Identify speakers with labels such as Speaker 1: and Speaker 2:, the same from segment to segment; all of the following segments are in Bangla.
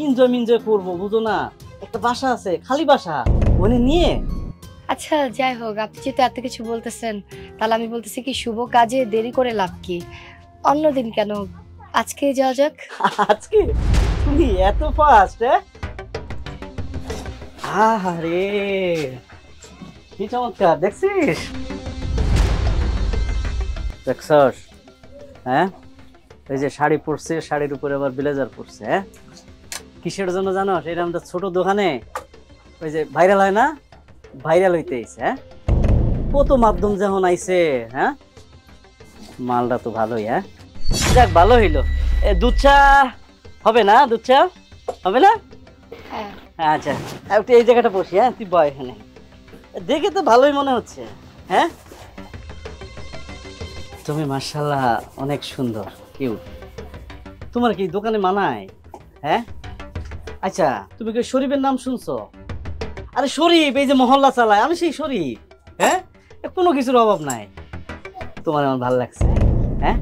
Speaker 1: এনজয় মিনজয় করবো, বুঝো না? একটা বাসা আছে, খালি বাসা, ওখানে নিয়ে।
Speaker 2: আচ্ছা যাই হোক, আপনি যেহেতু এত কিছু বলতেছেন, তাহলে আমি বলতেছি কি, শুভ কাজে দেরি করে লাভ কি? অন্যদিন কেন, আজকে যাওয়া যাক।
Speaker 1: আজকে? তুমি এত ফাস্ট? আরে কি চমৎকার, দেখছিস? দেখছস? হ্যাঁ, এই যে শাড়ি পরছে, শাড়ির উপরে আবার ব্লেজার পরছে। হ্যাঁ, কিসের জন্য জানো? এটা আমাদের ছোট দোকানে ওই যে ভাইরাল হয় না, ভাইরাল হইতে আইছে। হ্যাঁ, কত মাধ্যম যখন আইছে। হ্যাঁ, মালটা তো ভালোই। হ্যাঁ, যাক ভালো হইলো। দুধ চা হবে না? দুধ চা হবে না?
Speaker 2: হ্যাঁ
Speaker 1: আচ্ছা, একটু এই জায়গাটা বসি। হ্যাঁ, তুই বয় এখানে। দেখে তো ভালোই মনে হচ্ছে। হ্যাঁ, তুমি মাশাআল্লাহ অনেক সুন্দর, কিউট। তোমার কি দোকানে মানায়? হ্যাঁ, আচ্ছা, তুমি কি শরীফের নাম শুনছো? আরে শরীফ, এই যে মহল্লা চালায়, আমি সেই শরীফ। হ্যাঁ, কোনো কিছুর অভাব নাই। তোমার আমার ভালো লাগছে। হ্যাঁ,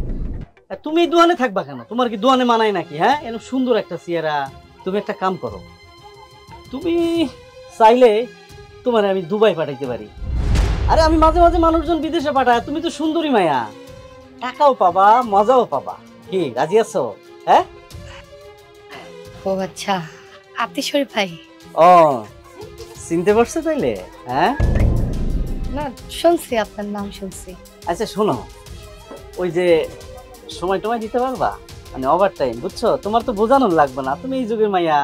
Speaker 1: তুমি এই দোকানে থাকবা কেন? তোমার কি দোকানে মানায় নাকি? হ্যাঁ, এরকম সুন্দর একটা চেহারা। তুমি একটা কাম করো, তুমি চাইলে তোমার আমি দুবাই পাঠাইতে পারি। আরে আমি মাঝে মাঝে মানুষজন বিদেশে পাঠায়, তুমি তো সুন্দরী মায়া, টাকাও পাবা, মজাও পাবা। কি রাজি আছো? হ্যাঁ।
Speaker 2: ও আচ্ছা, আপনি শরীফ ভাই?
Speaker 1: ও, চিনতে পারছো তাইলে? হ্যাঁ,
Speaker 2: না শুনছি, আপনার নাম শুনছি।
Speaker 1: আচ্ছা শোনো, ওই যে সময় টময় দিতে পারবা, মানে ওভার টাইম, বুঝছো? তোমার তো বোঝানোর লাগবে না, তুমি এই যুগের মাইয়া।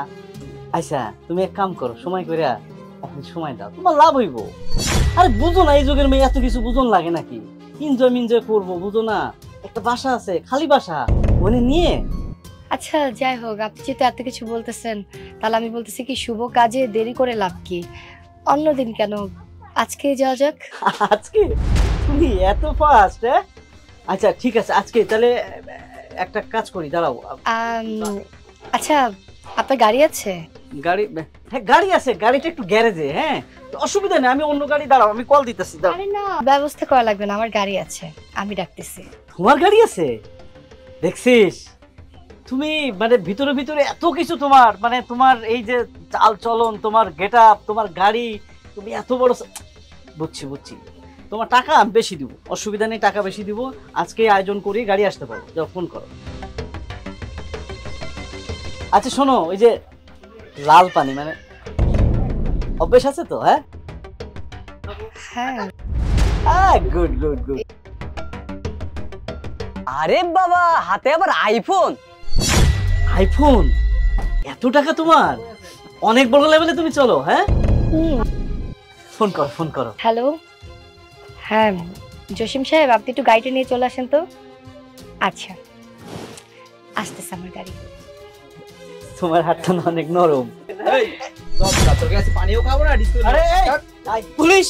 Speaker 1: আচ্ছা তুমি এক কাম করো, সময় করে আপনি সময় দাও, তোমার লাভ হইব। আরে বুঝো না, এই যুগের মেয়ে এত কিছু বুঝন লাগে নাকি? এনজয় মিনজয় করবো, বুঝো না? একটা বাসা আছে, খালি বাসা, ওখানে নিয়ে।
Speaker 2: আচ্ছা যাই হোক, আপনি যেহেতু এত কিছু বলতেছেন, তাহলে আমি বলতেছি কি, শুভ কাজে দেরি করে লাভ কি? অন্যদিন কেন, আজকে যাওয়া যাক।
Speaker 1: আজকে? তুমি এত ফাস্ট? আচ্ছা ঠিক আছে, আজকে তাহলে একটা কাজ করি, দাঁড়াও।
Speaker 2: আচ্ছা, আপনার গাড়ি আছে?
Speaker 1: গাড়ি? হ্যাঁ গাড়ি আছে, গাড়িটা একটু গ্যারেজে। হ্যাঁ, অসুবিধা নেই, আমি অন্য গাড়ি, দাঁড়াও আমি কল দিতেছি।
Speaker 2: আরে না, ব্যবস্থা করা লাগবে না, আমার গাড়ি আছে, আমি ডাকতেছি।
Speaker 1: তোমার গাড়ি আছে? দেখছিস তুমি, মানে ভিতরে ভিতরে এত কিছু তোমার, মানে তোমার এই যে চাল চলন, তোমার গেট আপ, তোমার গাড়ি, তুমি এত বড়। বুঝছি বুঝছি, তোমার টাকা আমি বেশি দিব, অসুবিধা নেই, টাকা বেশি দিব। আজকে আয়োজন করি, গাড়ি আসতে পারো, যাও ফোন করো। আচ্ছা শোনো, ওই যে লাল পানি, মানে অভ্যেস আছে তো? হ্যাঁ
Speaker 2: হ্যাঁ,
Speaker 1: গুড গুড গুড।
Speaker 3: আরে বাবা, হাতে আবার আইফোন!
Speaker 1: আইফোন? এত টাকা তোমার? অনেক বড় লেভেলে তুমি চলো। হ্যাঁ, ফোন করো ফোন করো।
Speaker 2: হ্যালো, হ্যাঁ জসিম সাহেব, আপনি একটু গাড়িটা নিয়ে চলে আসেন তো। আচ্ছা, আসতেছে আমার গাড়ি।
Speaker 1: তোমার হাতটা না অনেক নরম।
Speaker 3: পানিও খাবো না।
Speaker 1: পুলিশ!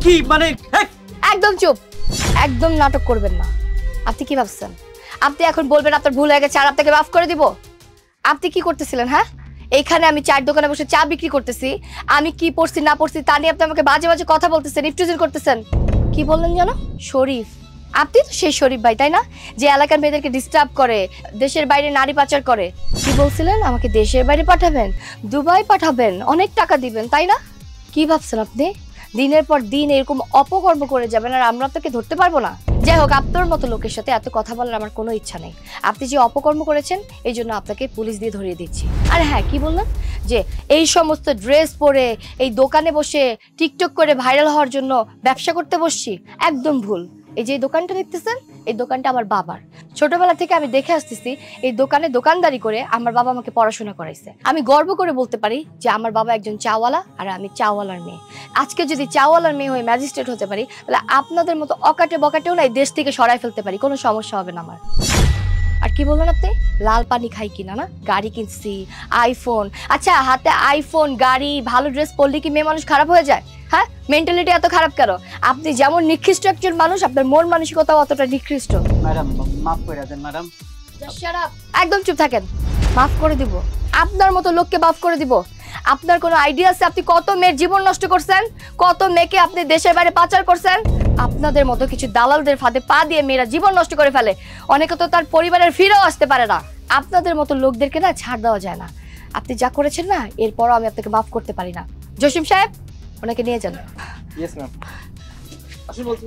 Speaker 1: কি মানে?
Speaker 2: একদম চুপ, একদম নাটক করবেন না। আপনি কি ভাবছেন আপনি এখন বলবেন আপনার ভুল হয়ে গেছে আর আপনাকে মাফ করে দিব? আপনি কি করতেছিলেন? হ্যাঁ, এইখানে আমি চায়ের দোকানে বসে চা বিক্রি করতেছি, আমি কি পড়ছি না পড়ছি তা নিয়ে আপনি আমাকে বাজে বাজে কথা বলতেছেন, ইফটিজিং করতেছেন। কি বললেন জানো? শরীফ? আপনি তো সেই শরীফ ভাই, তাই না? যে এলাকার মেয়েদেরকে ডিস্টার্ব করে, দেশের বাইরে নারী পাচার করে। কি বলছিলেন? আমাকে দেশের বাইরে পাঠাবেন, দুবাই পাঠাবেন, অনেক টাকা দিবেন, তাই না? কি ভাবছেন আপনি দিনের পর দিন এরকম অপকর্ম করে যাবেন আর আমরা আপনাকে ধরতে পারবো না? যাই হোক, আপনার মতো লোকের সাথে এত কথা বলার আমার কোনো ইচ্ছা নেই। আপনি যে অপকর্ম করেছেন এই জন্য আপনাকে পুলিশ দিয়ে ধরিয়ে দিচ্ছি। আর হ্যাঁ, কি বললাম যে এই সমস্ত ড্রেস পরে এই দোকানে বসে টিকটক করে ভাইরাল হওয়ার জন্য ব্যবসা করতে বসছি, একদম ভুল। এই যে দোকানটা দেখতেছেন, এই দোকানটা আমার বাবার। ছোটবেলা থেকে আমি দেখে আসতেছি এই দোকানে দোকানদারি করে আমার বাবা আমাকে পড়াশোনা করাইছে। আমি গর্ব করে বলতে পারি যে আমার বাবা একজন চাওয়ালা আর আমি চাওয়ালার মেয়ে। আজকে যদি চাওয়ালার মেয়ে হয়ে ম্যাজিস্ট্রেট হতে পারি, তাহলে আপনাদের মতো অকাটে বকাটেও না এই দেশ থেকে সরাই ফেলতে পারি, কোনো সমস্যা হবে না আমার। আর কি বলবেন আপনি? লাল পানি খাই কিনা না, গাড়ি কিনছি, আইফোন। আচ্ছা, হাতে আইফোন, গাড়ি, ভালো ড্রেস পরলে কি মেয়ে মানুষ খারাপ হয়ে যায়? হ্যাঁ, মেন্টালিটি এত খারাপ কেন? আপনি যেমন নিকৃষ্ট একজন মানুষ, আপনার মন মানসিকতাও অতটা নিকৃষ্ট।
Speaker 1: ম্যাডাম মাফ করে দেন ম্যাডাম।
Speaker 2: একদম চুপ থাকেন। মাফ করে দিব? আপনার মতো লোককে মাফ করে দিব? আপনার কোনো আইডিয়া আছে আপনি কত মেয়ের জীবন নষ্ট করছেন? কত মেয়েকে আপনি দেশের বাইরে পাচার করছেন? আপনাদের মতো কিছু দালালদের ফাঁদে পা দিয়ে মেয়েরা জীবন নষ্ট করে ফেলে, অনেকে তো তার পরিবারের ফিরেও আসতে পারে না। আপনাদের মতো লোকদেরকে না ছাড় দেওয়া যায় না। আপনি যা করেছেন না এরপরও আমি আপনাকে মাফ করতে পারি না। জসিম সাহেব ওনাকে নিয়ে যান।
Speaker 4: Yes ma'am. আসুন বলছি।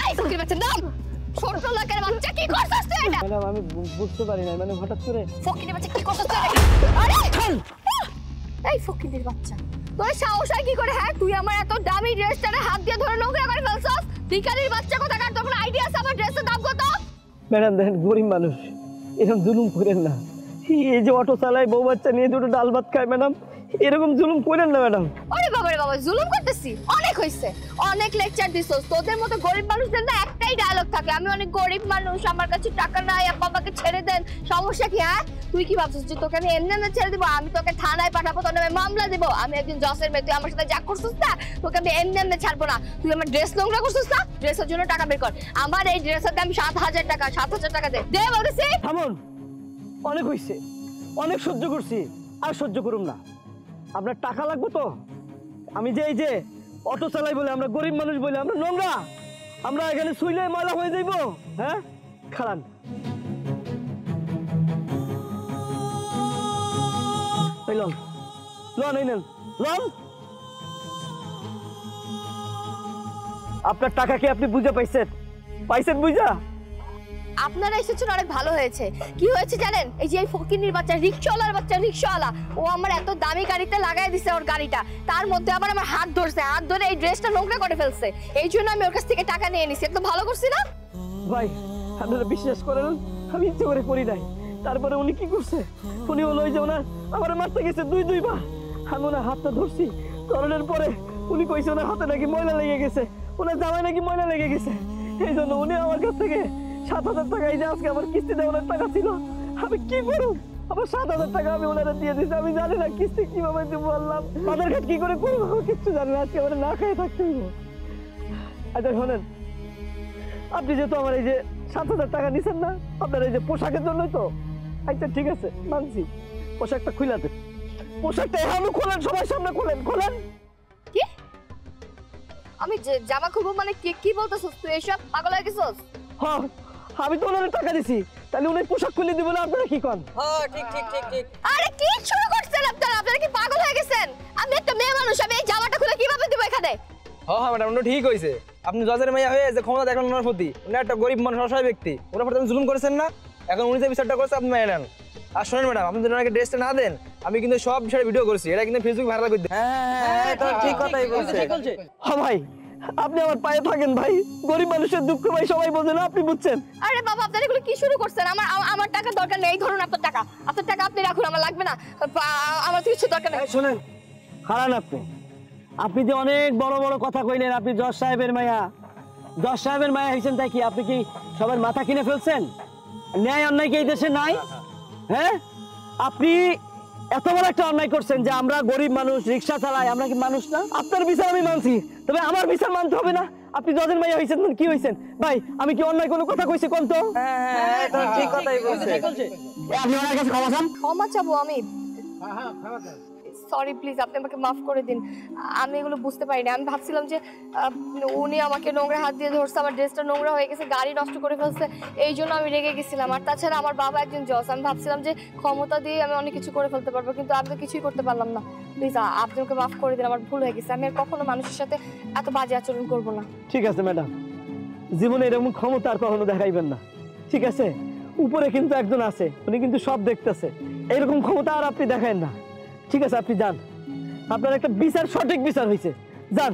Speaker 2: এই ফকির বাচ্চা নাম, ছোট লোকের বাচ্চা কি করছস তুই এটা?
Speaker 1: ম্যাডাম আমি বুঝতে পারি না, মানে হঠাৎ করে।
Speaker 2: ফকির বাচ্চা কি করছস তুই এটা? আরে এই ফকিরের বাচ্চা, তোর সাহস হয় কি করে? হ্যাঁ তুই আমার এত দামি ড্রেসটারে হাত দিয়ে ধরে নোংরা করে ফেলছস। ভিখারির বাচ্চা কোথাকার, তোর কোনো আইডিয়া আছে আমার ড্রেসের দাম কত?
Speaker 1: ম্যাডাম দেখেন গরিব মানুষ, এরকম জুলুম করেন না। এই যে অটো চালায়, বউ বাচ্চা নিয়ে দুটো ডাল ভাত খায়, ম্যাডাম এরকম জুলুম করেন না ম্যাডাম।
Speaker 2: ওরে বাবা রে বাবা, জুলুম করতেছি? অনেক হইছে, অনেক লেকচার দিছস। তোদের মতো গরিব মানুষদের না একটাই ডায়লগ থাকে, আমি অনেক গরিব মানুষ, আমার কাছে টাকা নাই, আপা আমাকে ছেড়ে দেন। সমস্যা কি? হ্যাঁ তুই কি ভাবছিস যে তোকে আমি এমনি এমনি ছেড়ে দিব? আমি তোকে থানায় পাঠাবো, তোর নামে মামলা দিব। আমি একদিন জসের মেয়ে, তুই আমার সাথে যা করছিস না, তোকে আমি এমনি এমনি ছাড়বো না। তুই আমার ড্রেস নোংরা করছিস না, ড্রেসের জন্য টাকা বের কর। আমার এই ড্রেসের দাম 7,000 টাকা, 7,000 টাকা দে। দে বলতেছি।
Speaker 1: থামুন, অনেক হইছে, অনেক সহ্য করছি, আর সহ্য করুম না। আপনার টাকা লাগবে তো? আমি যে এই যে অটো চালাই বলে, আমরা গরিব মানুষ বলে আমরা নোংরা, আমরা এখানে শুইলে ময়লা হয়ে যাইব? হ্যাঁ খারান লন লন এই নেন লন। আপনার টাকা কি আপনি বুঝে পাইছেন? পাইছেন বুঝা?
Speaker 2: আপনারা এসেছেন অনেক ভালো হয়েছে। কি হয়েছে জানেন? এই যে এই ফকিনির বাচ্চা, রিকশাওয়ালার বাচ্চা, রিকশাওয়ালা, ও আমার এত দামি গাড়িতে লাগাই দিছে ওর গাড়িটা, তার মধ্যে আবার আমার হাত ধরছে, হাত ধরে এই ড্রেসটা নোংরা করে ফেলছে। এই জন্য আমি ওর কাছ থেকে টাকা নিয়ে নিছি। একদম ভালো করছি না
Speaker 1: ভাই? আপনারা বিশ্বাস করেন, আমি ইচ্ছে করে করি নাই। তারপরে উনি কি করছে? উনি হলো ওই যে ওনার আমার মারতে গেছে দুইবার। আমি ওনার হাতটা ধরছি, ধরানোর পরে উনি কইছে ওনার হাতে নাকি ময়লা লেগে গেছে, ওনার জামায় নাকি ময়লা লেগে গেছে। এই জন্য উনি আমার কাছ থেকে 7,000 টাকা, এই যে আজকে আমার কিস্তিতে ওনার টাকা ছিল, আমি কি করব? আমার 7,000 টাকা আমি ওনারা দিয়ে দিচ্ছি। আমি জানি না কিস্তি কিভাবে দেবো, বললাম বাজার ঘাট কি করে করবো, কিচ্ছু জানি না। আজকে আমার না খেয়ে থাকতে হইব। আচ্ছা শোনেন, আপনি যেহেতু আমার এই যে 7,000 টাকা নিছেন না, আপনার এই যে পোশাকের জন্যই তো। আচ্ছা ঠিক আছে, মানছি, পোশাকটা খুলে দেন। পোশাকটা এখনো খোলেন, সবার সামনে খোলেন, খোলেন।
Speaker 2: কি? আমি জামা খুলবো মানে কি বলতেছস তুই? এসব পাগল হয়ে গেছস?
Speaker 1: হ্যাঁ আমি তো ওনার টাকা দিছি, তাহলে উনি পোশাক খুলে দিব না? আপনারা কি করেন?
Speaker 3: হ্যাঁ ঠিক ঠিক ঠিক ঠিক।
Speaker 2: আরে কি শুরু করছেন আপনারা? আপনারা কি পাগল হয়ে গেছেন? আমি একটা মেয়ে মানুষ, আমি এই জামাটা খুলে কিভাবে দিব এখানে?
Speaker 4: হ্যাঁ ম্যাডাম, ওটা ঠিক হয়েছে। আপনি জজের মেয়ে হয়ে যে ক্ষমতা দেখেন ওনার প্রতি, উনি একটা গরিব মানুষ, অসহায় ব্যক্তি, ওনার প্রতি জুলুম করেছেন না? এখন উনি যে বিচারটা করছে আপনি মেনে নেন। আর শোনেন ম্যাডাম, আপনি যদি ওনাকে ড্রেসটা না দেন, আমি কিন্তু সব বিষয়ে ভিডিও করছি, এটা কিন্তু ফেসবুক ভাইরাল করে দিই।
Speaker 3: হ্যাঁ ঠিক কথাই বলছে।
Speaker 1: হ্যাঁ ভাই, আপনি আমার পায়ে থাকেন ভাই, গরিব মানুষের দুঃখ ভাই সবাই বোঝে না, আপনি বুঝছেন?
Speaker 2: আরে বাবা আপনারা এগুলো কি শুরু করছেন? আমার টাকা দরকার নেই। ধরুন আপনার টাকা, আপনার টাকা আপনি রাখুন, আমার লাগবে না। আমার তো কিছু দরকার নেই।
Speaker 1: শোনেন হারান, আপনি যে অনেক বড় বড় কথা কইলেন, আপনি জজ সাহেবের মায়া, জজ সাহেবের মায়া হয়েছেন, তাই কি আপনি কি সবার মাথা কিনে ফেলছেন? ন্যায় অন্যায় কি এই দেশে নাই? হ্যাঁ আপনি এত বড় একটা অন্যায় করছেন যে আমরা গরিব মানুষ, রিক্সা চালাই, আমরা কি মানুষ না? আপনার বিচার আমি মানছি, তবে আমার বিচার মানতে হবে না? আপনি জজের মাইয়া হয়েছেন, কি হয়েছেন ভাই? আমি কি অন্যায় কোনো কথা কইছি কোন? তো
Speaker 3: হ্যাঁ ঠিক কথাই বলছে।
Speaker 1: আপনি ওনার কাছে ক্ষমা চান।
Speaker 2: ক্ষমা চাবো আমি? সরি প্লিজ, আপনি আমাকে মাফ করে দিন। আমি এগুলো বুঝতে পারিনি। আমি ভাবছিলাম যে উনি আমাকে নোংরা হাত দিয়ে ধরছে, আমার ড্রেসটা নোংরা হয়ে গেছে, গাড়ি নষ্ট করে ফেলছে, এই জন্য আমি রেগে গেছিলাম। আর তাছাড়া আমার বাবা একজন জজ, আমি ভাবছিলাম যে ক্ষমতা দিয়ে আমি অনেক কিছু করে ফেলতে পারবো, কিন্তু আমি তো কিছুই করতে পারলাম না। প্লিজ আপনি আমাকে মাফ করে দিন, আমার ভুল হয়ে গেছে। আমি আর কখনো মানুষের সাথে এত বাজে আচরণ করবো না।
Speaker 1: ঠিক আছে ম্যাডাম, জীবনে এরকম ক্ষমতা আর কখনো দেখাইবেন না, ঠিক আছে? উপরে কিন্তু একজন আছে, উনি কিন্তু সব দেখতেছে, এরকম ক্ষমতা আর আপনি দেখায়েন না, ঠিক আছে? আপনি যান, আপনার একটা বিচার, সঠিক বিচার হয়েছে, যান।